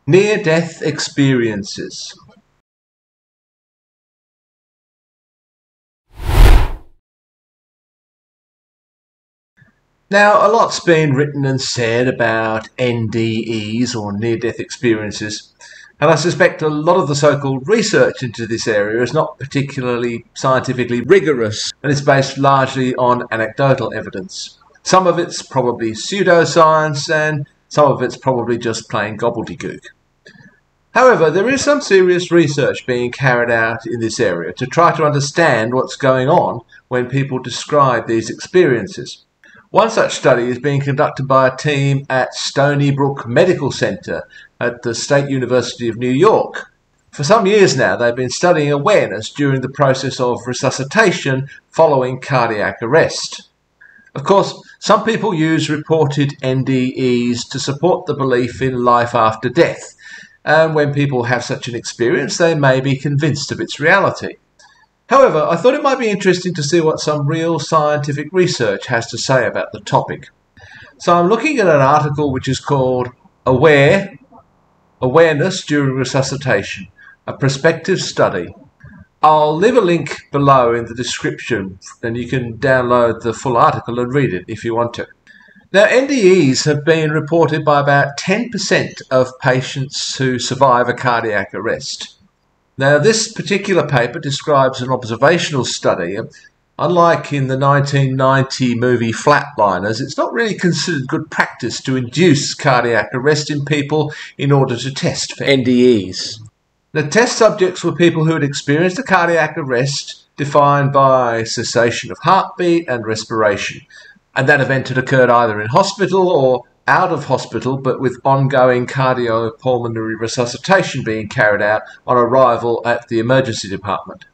Near-death experiences. Now, a lot's been written and said about NDEs, or near-death experiences, and I suspect a lot of the so-called research into this area is not particularly scientifically rigorous, and is based largely on anecdotal evidence. Some of it's probably pseudoscience, and some of it's probably just plain gobbledygook. However, there is some serious research being carried out in this area to try to understand what's going on when people describe these experiences. One such study is being conducted by a team at Stony Brook Medical Center at the State University of New York. For some years now, they've been studying awareness during the process of resuscitation following cardiac arrest. Of course, some people use reported NDEs to support the belief in life after death, and when people have such an experience, they may be convinced of its reality. However, I thought it might be interesting to see what some real scientific research has to say about the topic. So I'm looking at an article which is called Awareness During Resuscitation, a Prospective Study. I'll leave a link below in the description, and you can download the full article and read it if you want to. Now, NDEs have been reported by about 10% of patients who survive a cardiac arrest. Now, this particular paper describes an observational study. Unlike in the 1990 movie Flatliners, it's not really considered good practice to induce cardiac arrest in people in order to test for NDEs. The test subjects were people who had experienced a cardiac arrest defined by cessation of heartbeat and respiration, and that event had occurred either in hospital or out of hospital, but with ongoing cardiopulmonary resuscitation being carried out on arrival at the emergency department.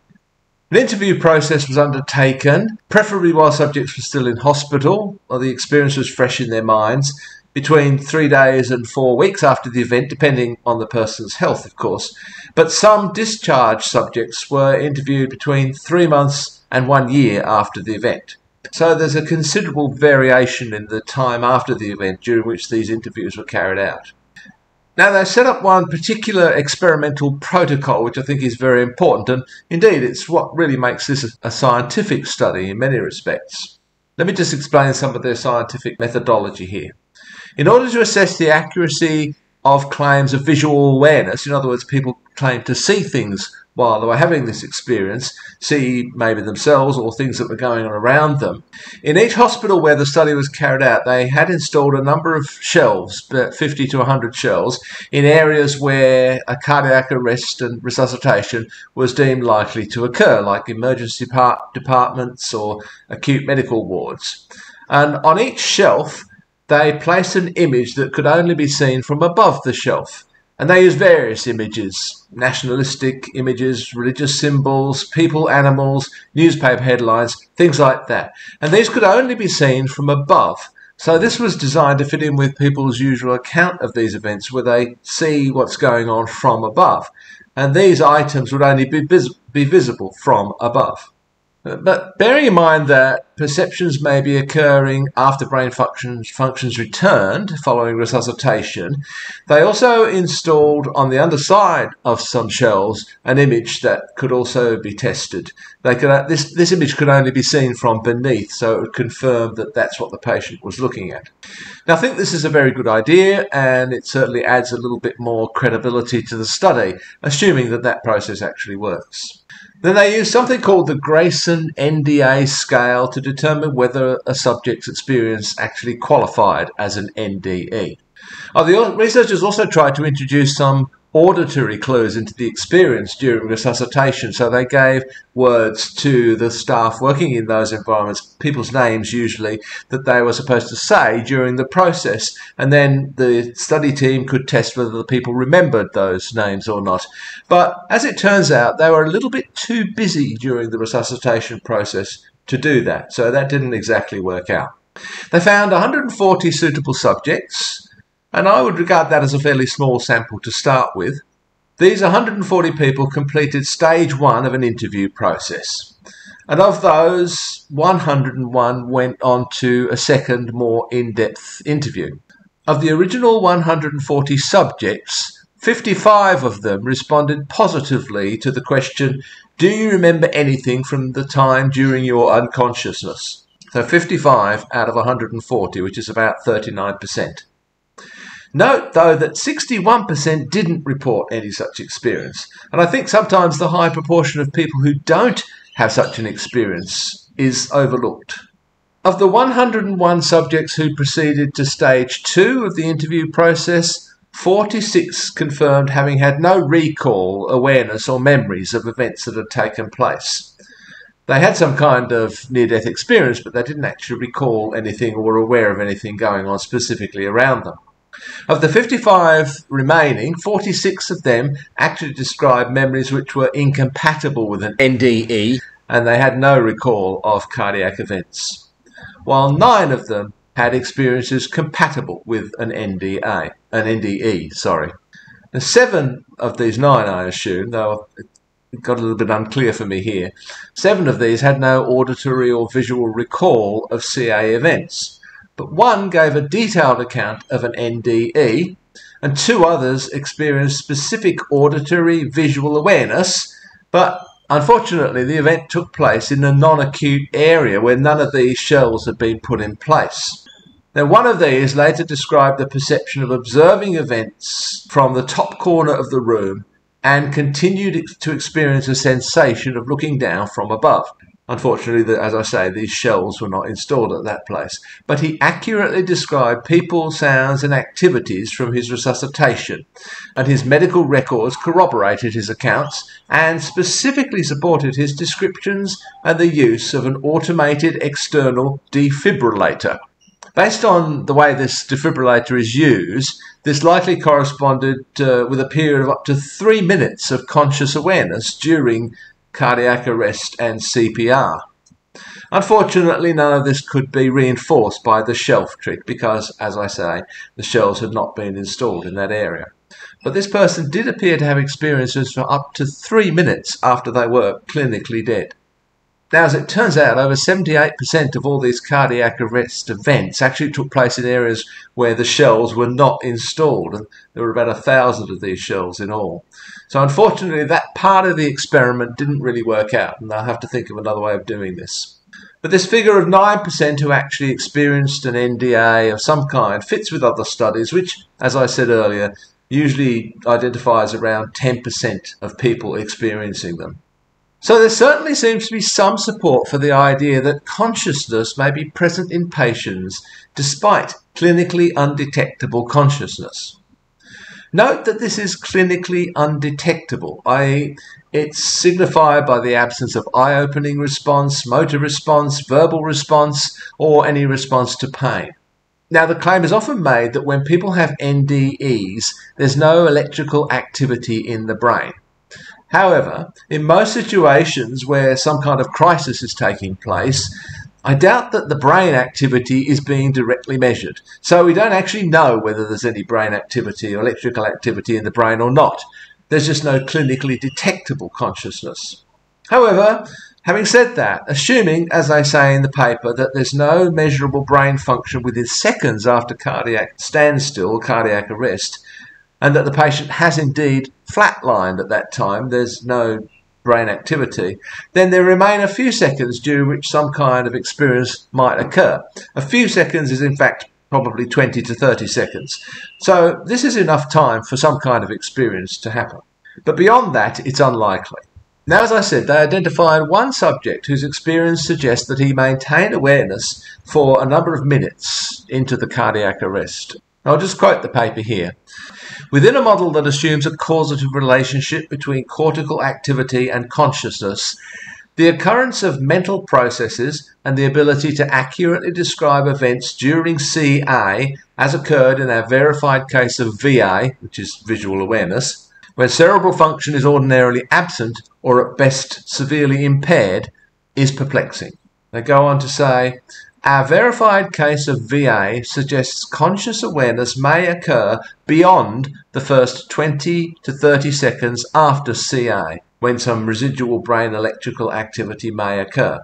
An interview process was undertaken, preferably while subjects were still in hospital, or the experience was fresh in their minds, between 3 days and 4 weeks after the event, depending on the person's health, of course. But some discharged subjects were interviewed between 3 months and 1 year after the event. So there's a considerable variation in the time after the event during which these interviews were carried out. Now, they set up one particular experimental protocol which I think is very important, and indeed it's what really makes this a scientific study in many respects. Let me just explain some of their scientific methodology here. In order to assess the accuracy of claims of visual awareness, in other words, people claim to see things while they were having this experience, see maybe themselves or things that were going on around them. In each hospital where the study was carried out, they had installed a number of shelves, about 50 to 100 shelves, in areas where a cardiac arrest and resuscitation was deemed likely to occur, like emergency departments or acute medical wards. And on each shelf, they placed an image that could only be seen from above the shelf. And they used various images, nationalistic images, religious symbols, people, animals, newspaper headlines, things like that. And these could only be seen from above. So this was designed to fit in with people's usual account of these events, where they see what's going on from above. And these items would only be visible from above. But bearing in mind that perceptions may be occurring after brain functions returned following resuscitation, they also installed on the underside of some shelves an image that could also be tested. This image could only be seen from beneath, so it would confirm that that's what the patient was looking at. Now, I think this is a very good idea, and it certainly adds a little bit more credibility to the study, assuming that that process actually works. Then they use something called the Grayson NDA scale to determine whether a subject's experience actually qualified as an NDE. The researchers also tried to introduce some auditory clues into the experience during resuscitation, so they gave words to the staff working in those environments, people's names usually, that they were supposed to say during the process, and then the study team could test whether the people remembered those names or not. But as it turns out, they were a little bit too busy during the resuscitation process to do that, so that didn't exactly work out. They found 140 suitable subjects, and I would regard that as a fairly small sample to start with. These 140 people completed stage 1 of an interview process. And of those, 101 went on to a second, more in-depth interview. Of the original 140 subjects, 55 of them responded positively to the question, do you remember anything from the time during your unconsciousness? So 55 out of 140, which is about 39%. Note, though, that 61% didn't report any such experience. And I think sometimes the high proportion of people who don't have such an experience is overlooked. Of the 101 subjects who proceeded to stage 2 of the interview process, 46 confirmed having had no recall, awareness or memories of events that had taken place. They had some kind of near-death experience, but they didn't actually recall anything or were aware of anything going on specifically around them. Of the 55 remaining, 46 of them actually described memories which were incompatible with an NDE, and they had no recall of cardiac events, while 9 of them had experiences compatible with an NDE. Now, 7 of these 9, I assume, though it got a little bit unclear for me here, 7 of these had no auditory or visual recall of CA events. But 1 gave a detailed account of an NDE, and 2 others experienced specific auditory visual awareness, but unfortunately the event took place in a non-acute area where none of these shells had been put in place. Now, 1 of these later described the perception of observing events from the top corner of the room and continued to experience a sensation of looking down from above. Unfortunately, as I say, these shells were not installed at that place. But he accurately described people, sounds and activities from his resuscitation, and his medical records corroborated his accounts and specifically supported his descriptions and the use of an automated external defibrillator. Based on the way this defibrillator is used, this likely corresponded with a period of up to 3 minutes of conscious awareness during cardiac arrest and CPR. Unfortunately, none of this could be reinforced by the shelf trick because, as I say, the shells had not been installed in that area. But this person did appear to have experiences for up to 3 minutes after they were clinically dead. Now, as it turns out, over 78% of all these cardiac arrest events actually took place in areas where the shells were not installed, and there were about 1,000 of these shells in all. So unfortunately, that part of the experiment didn't really work out, and they'll have to think of another way of doing this. But this figure of 9% who actually experienced an NDA of some kind fits with other studies, which, as I said earlier, usually identifies around 10% of people experiencing them. So there certainly seems to be some support for the idea that consciousness may be present in patients despite clinically undetectable consciousness. Note that this is clinically undetectable, i.e. it's signified by the absence of eye-opening response, motor response, verbal response, or any response to pain. Now, the claim is often made that when people have NDEs, there's no electrical activity in the brain. However, in most situations where some kind of crisis is taking place, I doubt that the brain activity is being directly measured. So we don't actually know whether there's any brain activity or electrical activity in the brain or not. There's just no clinically detectable consciousness. However, having said that, assuming, as they say in the paper, that there's no measurable brain function within seconds after cardiac standstill, cardiac arrest, and that the patient has indeed flatlined at that time, there's no brain activity, then there remain a few seconds during which some kind of experience might occur. A few seconds is in fact probably 20 to 30 seconds. So this is enough time for some kind of experience to happen. But beyond that, it's unlikely. Now, as I said, they identified 1 subject whose experience suggests that he maintained awareness for a number of minutes into the cardiac arrest. I'll just quote the paper here. Within a model that assumes a causative relationship between cortical activity and consciousness, the occurrence of mental processes and the ability to accurately describe events during CA, as occurred in our verified case of VA, which is visual awareness, where cerebral function is ordinarily absent or at best severely impaired, is perplexing. They go on to say, our verified case of VA suggests conscious awareness may occur beyond the first 20 to 30 seconds after CA, when some residual brain electrical activity may occur.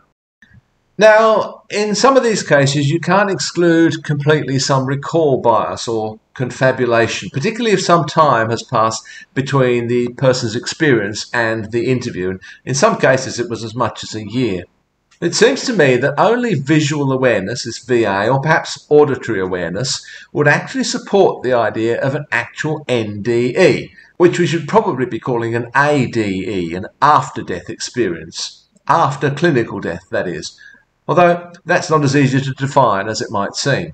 Now, in some of these cases, you can't exclude completely some recall bias or confabulation, particularly if some time has passed between the person's experience and the interview. And in some cases, it was as much as a year. It seems to me that only visual awareness, this VA, or perhaps auditory awareness, would actually support the idea of an actual NDE, which we should probably be calling an ADE, an after-death experience. After clinical death, that is. Although that's not as easy to define as it might seem.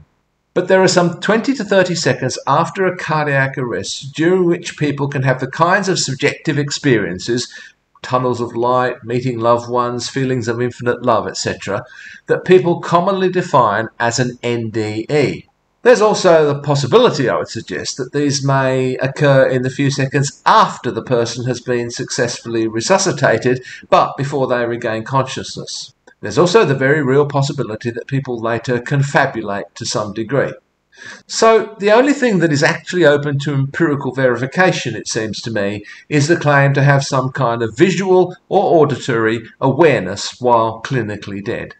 But there are some 20 to 30 seconds after a cardiac arrest during which people can have the kinds of subjective experiences, tunnels of light, meeting loved ones, feelings of infinite love, etc., that people commonly define as an NDE. There's also the possibility, I would suggest, that these may occur in the few seconds after the person has been successfully resuscitated, but before they regain consciousness. There's also the very real possibility that people later confabulate to some degree. So the only thing that is actually open to empirical verification, it seems to me, is the claim to have some kind of visual or auditory awareness while clinically dead.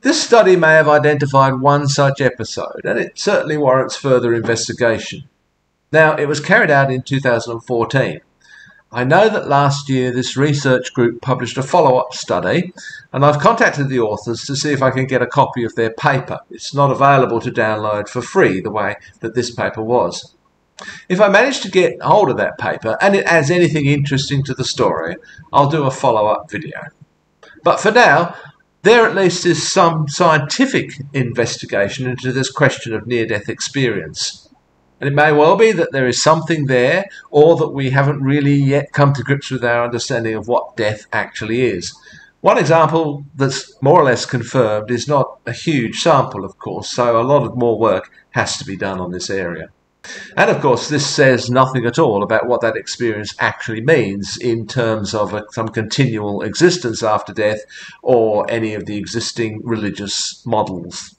This study may have identified one such episode, and it certainly warrants further investigation. Now, it was carried out in 2014. I know that last year this research group published a follow-up study, and I've contacted the authors to see if I can get a copy of their paper. It's not available to download for free the way that this paper was. If I manage to get hold of that paper and it adds anything interesting to the story, I'll do a follow-up video. But for now, there at least is some scientific investigation into this question of near-death experience. And it may well be that there is something there, or that we haven't really yet come to grips with our understanding of what death actually is. One example that's more or less confirmed is not a huge sample, of course, so a lot of more work has to be done on this area. And of course, this says nothing at all about what that experience actually means in terms of some continual existence after death, or any of the existing religious models.